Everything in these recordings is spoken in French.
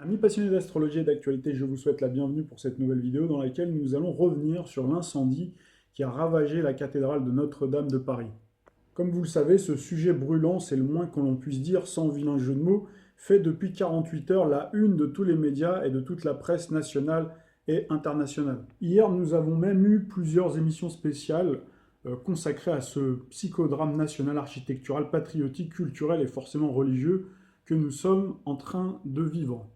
Amis passionnés d'astrologie et d'actualité, je vous souhaite la bienvenue pour cette nouvelle vidéo dans laquelle nous allons revenir sur l'incendie qui a ravagé la cathédrale de Notre-Dame de Paris. Comme vous le savez, ce sujet brûlant, c'est le moins que l'on puisse dire sans vilain jeu de mots, fait depuis 48 heures la une de tous les médias et de toute la presse nationale et internationale. Hier, nous avons même eu plusieurs émissions spéciales consacrées à ce psychodrame national, architectural, patriotique, culturel et forcément religieux que nous sommes en train de vivre.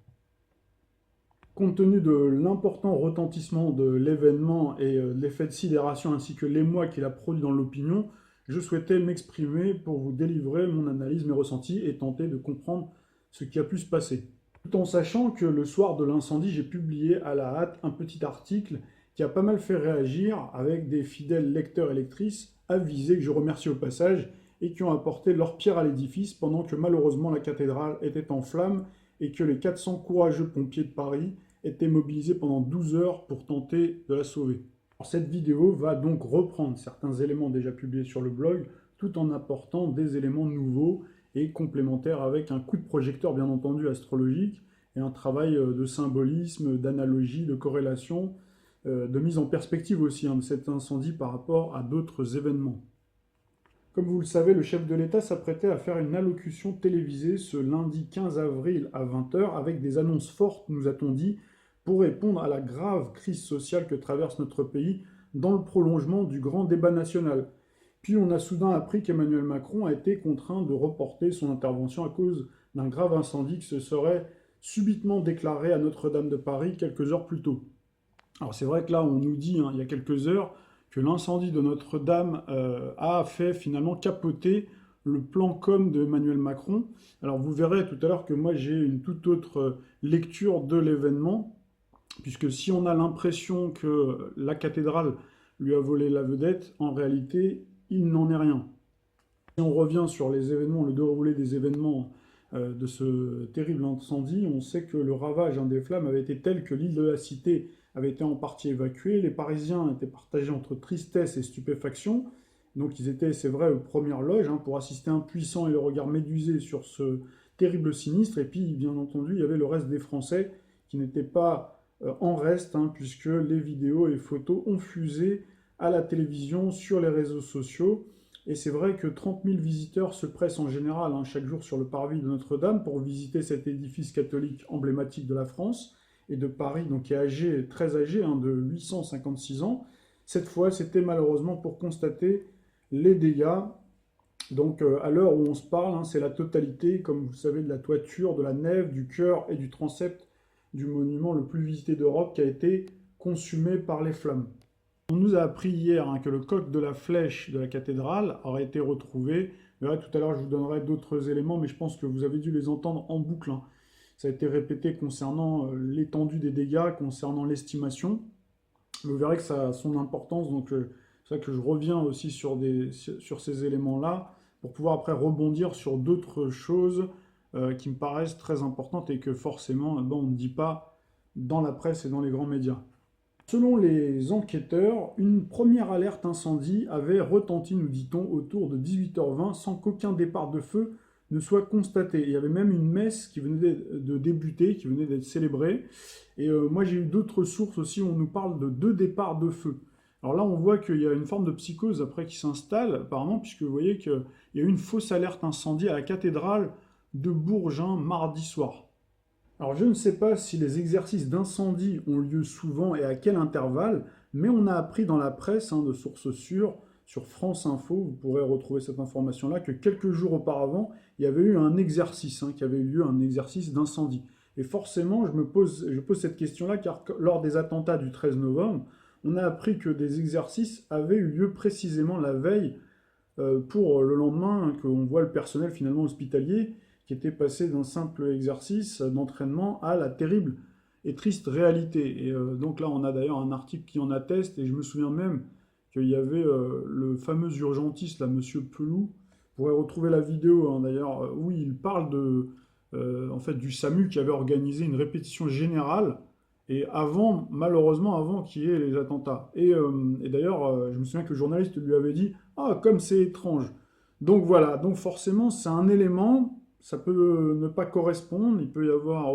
Compte tenu de l'important retentissement de l'événement et de l'effet de sidération ainsi que l'émoi qu'il a produit dans l'opinion, je souhaitais m'exprimer pour vous délivrer mon analyse, mes ressentis et tenter de comprendre ce qui a pu se passer. Tout en sachant que le soir de l'incendie, j'ai publié à la hâte un petit article qui a pas mal fait réagir avec des fidèles lecteurs et lectrices avisés que je remercie au passage et qui ont apporté leur pierre à l'édifice pendant que malheureusement la cathédrale était en flammes et que les 400 courageux pompiers de Paris étaient mobilisés pendant 12 heures pour tenter de la sauver. Alors, cette vidéo va donc reprendre certains éléments déjà publiés sur le blog, tout en apportant des éléments nouveaux et complémentaires avec un coup de projecteur bien entendu astrologique et un travail de symbolisme, d'analogie, de corrélation, de mise en perspective aussi de cet incendie par rapport à d'autres événements. Comme vous le savez, le chef de l'État s'apprêtait à faire une allocution télévisée ce lundi 15 avril à 20 heures avec des annonces fortes, nous a-t-on dit, pour répondre à la grave crise sociale que traverse notre pays dans le prolongement du grand débat national. Puis on a soudain appris qu'Emmanuel Macron a été contraint de reporter son intervention à cause d'un grave incendie qui se serait subitement déclaré à Notre-Dame de Paris quelques heures plus tôt. Alors c'est vrai que là, on nous dit, il y a quelques heures, que l'incendie de Notre-Dame a fait finalement capoter le plan com de Emmanuel Macron. Alors vous verrez tout à l'heure que moi j'ai une toute autre lecture de l'événement, puisque si on a l'impression que la cathédrale lui a volé la vedette, en réalité, il n'en est rien. Si on revient sur les événements, le déroulé des événements de ce terrible incendie, on sait que le ravage des flammes avait été tel que l'île de la Cité avait été en partie évacuée. Les Parisiens étaient partagés entre tristesse et stupéfaction. Donc ils étaient, c'est vrai, aux premières loges pour assister impuissants et le regard médusé sur ce terrible sinistre. Et puis, bien entendu, il y avait le reste des Français qui n'étaient pas en reste, puisque les vidéos et photos ont fusé à la télévision, sur les réseaux sociaux. Et c'est vrai que 30 000 visiteurs se pressent en général chaque jour sur le parvis de Notre-Dame pour visiter cet édifice catholique emblématique de la France et de Paris, donc qui est âgé, très âgé, de 856 ans. Cette fois, c'était malheureusement pour constater les dégâts. Donc à l'heure où on se parle, c'est la totalité, comme vous le savez, de la toiture, de la nef, du chœur et du transept du monument le plus visité d'Europe qui a été consumé par les flammes. On nous a appris hier que le coq de la flèche de la cathédrale aurait été retrouvé. Mais là, tout à l'heure, je vous donnerai d'autres éléments, mais je pense que vous avez dû les entendre en boucle. Ça a été répété concernant l'étendue des dégâts, concernant l'estimation. Vous verrez que ça a son importance, donc c'est ça que je reviens aussi sur ces éléments-là, pour pouvoir après rebondir sur d'autres choses qui me paraissent très importantes et que forcément, on ne dit pas dans la presse et dans les grands médias. Selon les enquêteurs, une première alerte incendie avait retenti, nous dit-on, autour de 18h20 sans qu'aucun départ de feu ne soit constaté. Il y avait même une messe qui venait de débuter, qui venait d'être célébrée. Et moi j'ai eu d'autres sources aussi où on nous parle de 2 départs de feu. Alors là on voit qu'il y a une forme de psychose après qui s'installe apparemment, puisque vous voyez qu'il y a eu une fausse alerte incendie à la cathédrale de Bourges mardi soir. Alors je ne sais pas si les exercices d'incendie ont lieu souvent et à quel intervalle, mais on a appris dans la presse, de sources sûres, sur France Info, vous pourrez retrouver cette information-là, que quelques jours auparavant, il y avait eu un exercice, qui avait eu lieu, un exercice d'incendie. Et forcément, je pose cette question-là, car lors des attentats du 13 novembre, on a appris que des exercices avaient eu lieu précisément la veille, pour le lendemain, qu'on voit le personnel finalement hospitalier, qui était passé d'un simple exercice d'entraînement à la terrible et triste réalité. Et donc là, on a d'ailleurs un article qui en atteste, et je me souviens même qu'il y avait le fameux urgentiste, là, Monsieur Pelou. Vous pourrez retrouver la vidéo, d'ailleurs, où il parle en fait, du SAMU qui avait organisé une répétition générale, et malheureusement, avant qu'il y ait les attentats. Et d'ailleurs, je me souviens que le journaliste lui avait dit « Ah, comme c'est étrange !» Donc voilà, donc forcément, c'est un élément. Ça peut ne pas correspondre, il peut y avoir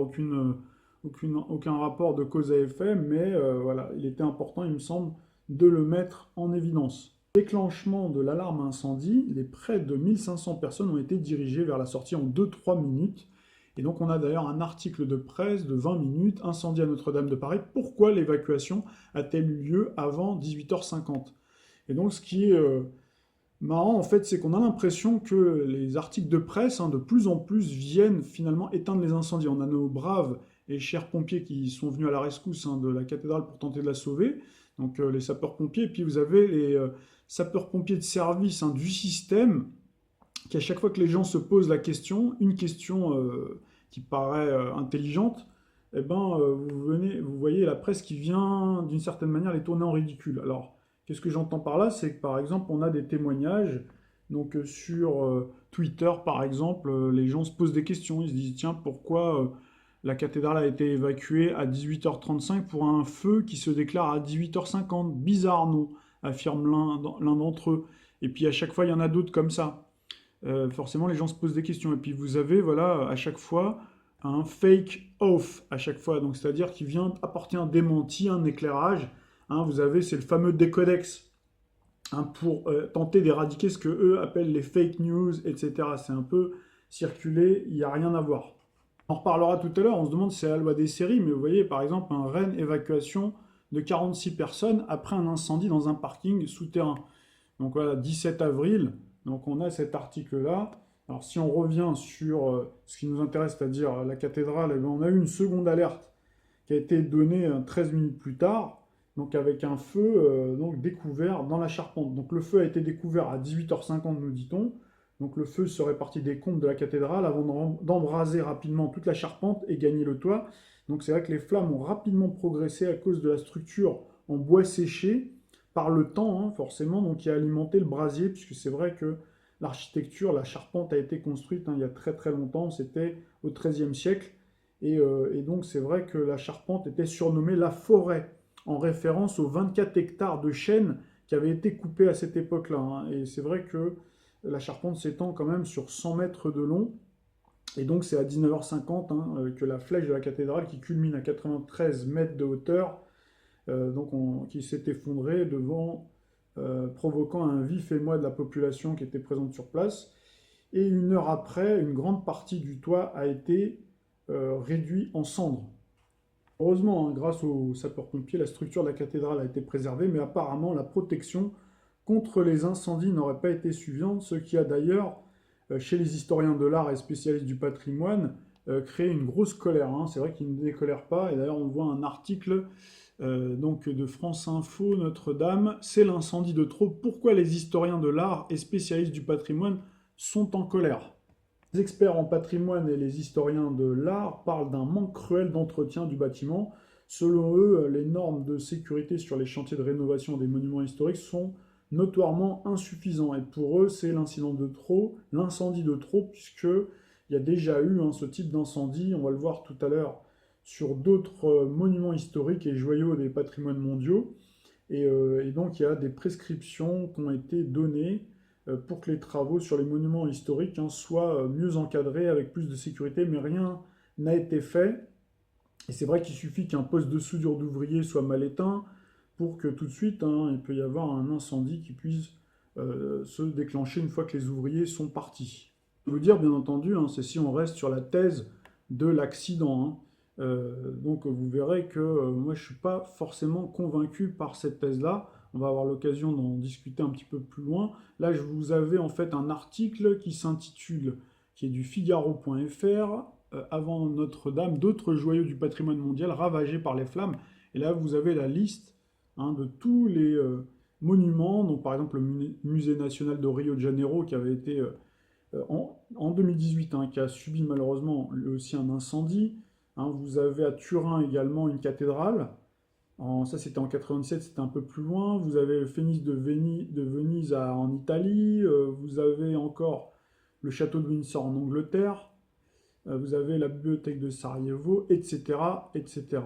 aucun rapport de cause à effet, mais voilà, il était important, il me semble, de le mettre en évidence. Déclenchement de l'alarme incendie, les près de 1500 personnes ont été dirigées vers la sortie en 2-3 minutes. Et donc on a d'ailleurs un article de presse de 20 minutes, incendie à Notre-Dame de Paris, pourquoi l'évacuation a-t-elle eu lieu avant 18h50? Et donc ce qui est marrant en fait, c'est qu'on a l'impression que les articles de presse de plus en plus viennent finalement éteindre les incendies. On a nos braves et chers pompiers qui sont venus à la rescousse de la cathédrale pour tenter de la sauver, donc les sapeurs-pompiers, et puis vous avez les sapeurs-pompiers de service du système, qui à chaque fois que les gens se posent la question, une question qui paraît intelligente, eh ben, vous voyez la presse qui vient d'une certaine manière les tourner en ridicule. Alors, qu'est-ce que j'entends par là? C'est que par exemple, on a des témoignages, donc sur Twitter par exemple, les gens se posent des questions, ils se disent tiens, pourquoi la cathédrale a été évacuée à 18h35 pour un feu qui se déclare à 18h50? Bizarre, non? Affirme l'un d'entre eux. Et puis à chaque fois, il y en a d'autres comme ça. Forcément, les gens se posent des questions. Et puis vous avez, voilà, à chaque fois, un fake off, à chaque fois. Donc c'est-à-dire qu'il vient apporter un démenti, un éclairage. Vous avez, c'est le fameux décodex, pour tenter d'éradiquer ce que eux appellent les fake news, etc. C'est un peu circulé, il n'y a rien à voir. On reparlera tout à l'heure, on se demande si c'est la loi des séries, mais vous voyez, par exemple, un Rennes évacuation de 46 personnes après un incendie dans un parking souterrain. Donc voilà, 17 avril, donc on a cet article-là. Alors si on revient sur ce qui nous intéresse, c'est-à-dire la cathédrale, eh bien, on a eu une seconde alerte qui a été donnée 13 minutes plus tard, donc avec un feu donc découvert dans la charpente. Donc le feu a été découvert à 18h50, nous dit-on. Donc le feu serait parti des combles de la cathédrale avant d'embraser rapidement toute la charpente et gagner le toit. Donc c'est vrai que les flammes ont rapidement progressé à cause de la structure en bois séché par le temps, forcément, donc qui a alimenté le brasier, puisque c'est vrai que l'architecture, la charpente a été construite il y a très très longtemps, c'était au XIIIe siècle, et donc c'est vrai que la charpente était surnommée la forêt, en référence aux 24 hectares de chênes qui avaient été coupés à cette époque-là. Et c'est vrai que la charpente s'étend quand même sur 100 mètres de long, et donc c'est à 19h50 que la flèche de la cathédrale, qui culmine à 93 mètres de hauteur, qui s'est effondrée devant, provoquant un vif émoi de la population qui était présente sur place. Et une heure après, une grande partie du toit a été réduite en cendres. Heureusement, grâce aux sapeurs-pompiers, la structure de la cathédrale a été préservée, mais apparemment la protection contre les incendies n'aurait pas été suffisante, ce qui a d'ailleurs, chez les historiens de l'art et spécialistes du patrimoine, créé une grosse colère. C'est vrai qu'ils ne décolèrent pas, et d'ailleurs on voit un article donc de France Info, Notre-Dame, c'est l'incendie de trop. Pourquoi les historiens de l'art et spécialistes du patrimoine sont en colère? Les experts en patrimoine et les historiens de l'art parlent d'un manque cruel d'entretien du bâtiment. Selon eux, les normes de sécurité sur les chantiers de rénovation des monuments historiques sont notoirement insuffisants. Et pour eux, c'est l'incident de trop, l'incendie de trop, puisqu'il y a déjà eu ce type d'incendie, on va le voir tout à l'heure, sur d'autres monuments historiques et joyaux des patrimoines mondiaux. Et donc il y a des prescriptions qui ont été données pour que les travaux sur les monuments historiques soient mieux encadrés, avec plus de sécurité, mais rien n'a été fait. Et c'est vrai qu'il suffit qu'un poste de soudure d'ouvrier soit mal éteint pour que tout de suite, il peut y avoir un incendie qui puisse se déclencher une fois que les ouvriers sont partis. Je veux dire, bien entendu, c'est si on reste sur la thèse de l'accident. Donc vous verrez que moi je ne suis pas forcément convaincu par cette thèse-là. On va avoir l'occasion d'en discuter un petit peu plus loin. Là, je vous avais en fait un article qui s'intitule, qui est du Figaro.fr, avant Notre-Dame, d'autres joyaux du patrimoine mondial ravagés par les flammes. Et là, vous avez la liste de tous les monuments. Donc par exemple, le Musée national de Rio de Janeiro, qui avait été en 2018, qui a subi malheureusement lui aussi un incendie. Vous avez à Turin également une cathédrale. Ça, c'était en 97, c'était un peu plus loin. Vous avez le Phénix de Venise en Italie. Vous avez encore le château de Windsor en Angleterre. Vous avez la bibliothèque de Sarajevo, etc. etc.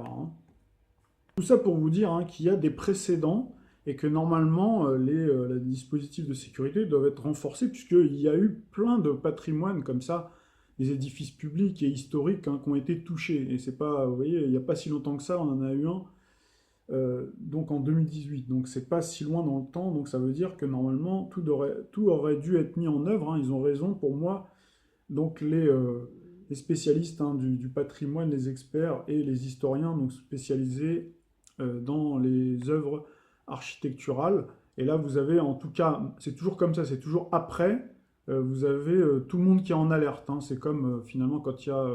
Tout ça pour vous dire qu'il y a des précédents et que normalement, les dispositifs de sécurité doivent être renforcés, puisqu'il y a eu plein de patrimoines comme ça, des édifices publics et historiques hein, qui ont été touchés. Et c'est pas, vous voyez, il n'y a pas si longtemps que ça, on en a eu un, donc en 2018. Donc c'est pas si loin dans le temps, donc ça veut dire que normalement tout aurait dû être mis en œuvre, hein. Ils ont raison pour moi. Donc les spécialistes hein, du patrimoine, les experts et les historiens donc spécialisés dans les œuvres architecturales. Et là, vous avez en tout cas, c'est toujours comme ça, c'est toujours après, vous avez tout le monde qui est en alerte, hein. C'est comme finalement quand il y a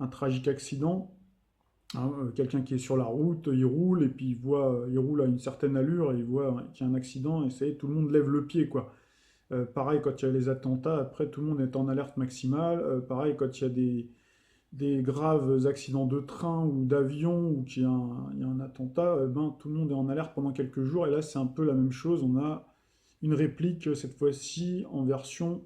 un tragique accident, hein, quelqu'un qui est sur la route, il roule et puis il roule à une certaine allure et il voit qu'il y a un accident et ça y est, tout le monde lève le pied, quoi. Pareil, quand il y a les attentats, après tout le monde est en alerte maximale. Pareil, quand il y a des graves accidents de train ou d'avion ou il y a un attentat, ben, tout le monde est en alerte pendant quelques jours. Et là, c'est un peu la même chose. On a une réplique, cette fois-ci, en version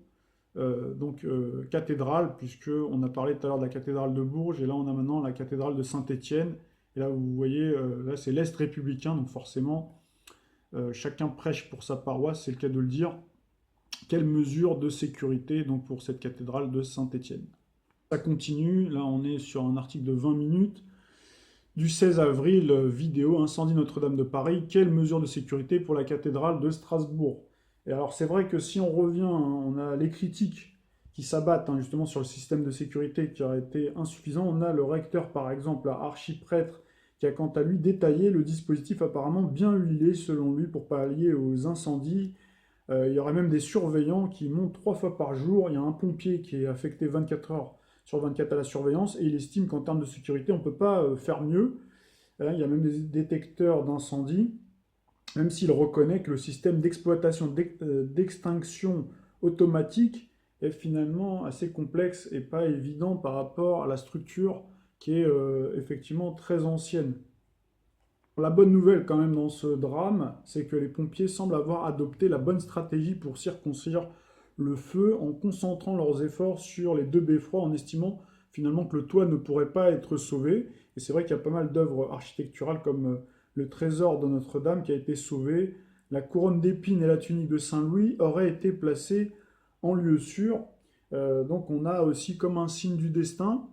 cathédrale, puisqu'on a parlé tout à l'heure de la cathédrale de Bourges, et là, on a maintenant la cathédrale de Saint-Étienne. Et là, vous voyez, là, c'est l'Est républicain, donc forcément, chacun prêche pour sa paroisse, c'est le cas de le dire. Quelles mesures de sécurité donc pour cette cathédrale de Saint-Étienne? Ça continue, là on est sur un article de 20 minutes, du 16 avril, vidéo, incendie Notre-Dame de Paris, quelles mesures de sécurité pour la cathédrale de Strasbourg? Et alors c'est vrai que si on revient, hein, on a les critiques qui s'abattent hein, justement sur le système de sécurité qui a été insuffisant, on a le recteur par exemple, archiprêtre, qui a quant à lui détaillé le dispositif apparemment bien huilé selon lui pour pallier aux incendies. Il y aurait même des surveillants qui montent 3 fois par jour. Il y a un pompier qui est affecté 24 heures sur 24 à la surveillance et il estime qu'en termes de sécurité, on ne peut pas faire mieux. Il y a même des détecteurs d'incendie, même s'il reconnaît que le système d'exploitation, d'extinction automatique est finalement assez complexe et pas évident par rapport à la structure qui est effectivement très ancienne. La bonne nouvelle quand même dans ce drame, c'est que les pompiers semblent avoir adopté la bonne stratégie pour circoncire le feu en concentrant leurs efforts sur les deux beffrois en estimant finalement que le toit ne pourrait pas être sauvé. Et c'est vrai qu'il y a pas mal d'œuvres architecturales comme le trésor de Notre-Dame qui a été sauvé. La couronne d'épines et la tunique de Saint-Louis auraient été placées en lieu sûr. Donc on a aussi comme un signe du destin,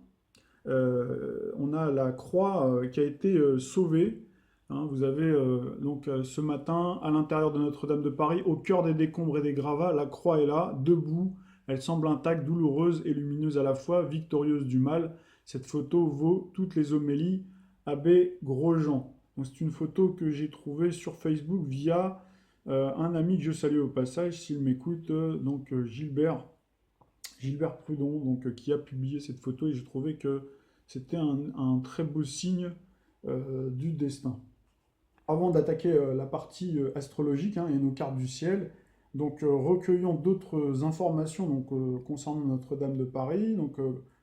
on a la croix qui a été sauvée. Hein, vous avez ce matin, à l'intérieur de Notre-Dame de Paris, au cœur des décombres et des gravats, la croix est là, debout. Elle semble intacte, douloureuse et lumineuse à la fois, victorieuse du mal. Cette photo vaut toutes les homélies Abbé Grosjean. C'est une photo que j'ai trouvée sur Facebook via un ami que je salue au passage, s'il m'écoute, Gilbert Prudon, qui a publié cette photo et j'ai trouvé que c'était un très beau signe du destin. Avant d'attaquer la partie astrologique hein, et nos cartes du ciel, recueillons d'autres informations concernant Notre-Dame de Paris.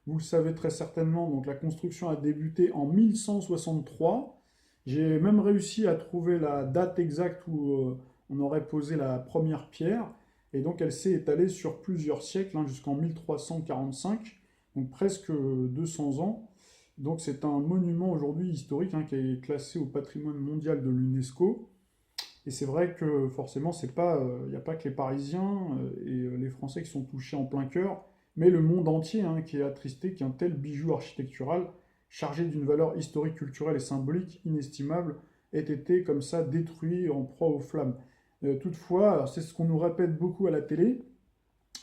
Vous le savez très certainement, la construction a débuté en 1163. J'ai même réussi à trouver la date exacte où on aurait posé la première pierre. Et donc elle s'est étalée sur plusieurs siècles, hein, jusqu'en 1345, donc presque 200 ans. Donc c'est un monument aujourd'hui historique hein, qui est classé au patrimoine mondial de l'UNESCO. Et c'est vrai que forcément, il n'y a pas que les Parisiens et les Français qui sont touchés en plein cœur, mais le monde entier hein, qui est attristé qu'un tel bijou architectural, chargé d'une valeur historique, culturelle et symbolique inestimable, ait été comme ça détruit en proie aux flammes. Toutefois, c'est ce qu'on nous répète beaucoup à la télé,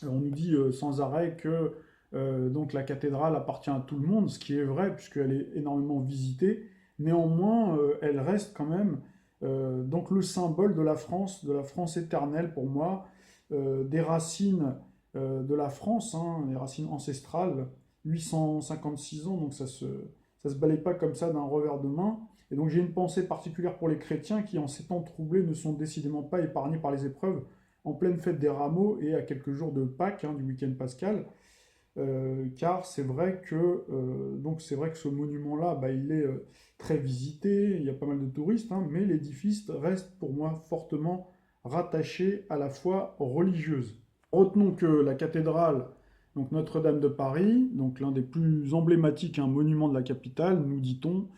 on nous dit sans arrêt que la cathédrale appartient à tout le monde, ce qui est vrai puisqu'elle est énormément visitée. Néanmoins, elle reste quand même le symbole de la France éternelle pour moi, des racines de la France, hein, les racines ancestrales, 856 ans, donc ça se balaye pas comme ça d'un revers de main. Et donc j'ai une pensée particulière pour les chrétiens qui, en ces temps troublés, ne sont décidément pas épargnés par les épreuves en pleine fête des Rameaux et à quelques jours de Pâques, hein, du week-end pascal. Car c'est vrai que ce monument-là, il est très visité, il y a pas mal de touristes, hein, mais l'édifice reste pour moi fortement rattaché à la foi religieuse. Retenons que la cathédrale, donc Notre-Dame de Paris, donc l'un des plus emblématiques monuments de la capitale, nous dit-on,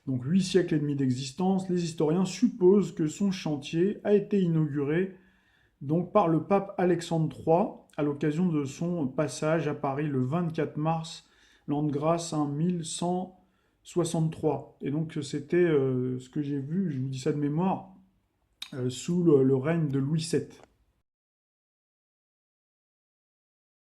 donc 8 siècles et demi d'existence, les historiens supposent que son chantier a été inauguré donc par le pape Alexandre III à l'occasion de son passage à Paris le 24 mars, l'an de grâce 1163. Et donc c'était ce que j'ai vu, je vous dis ça de mémoire, sous le règne de Louis VII.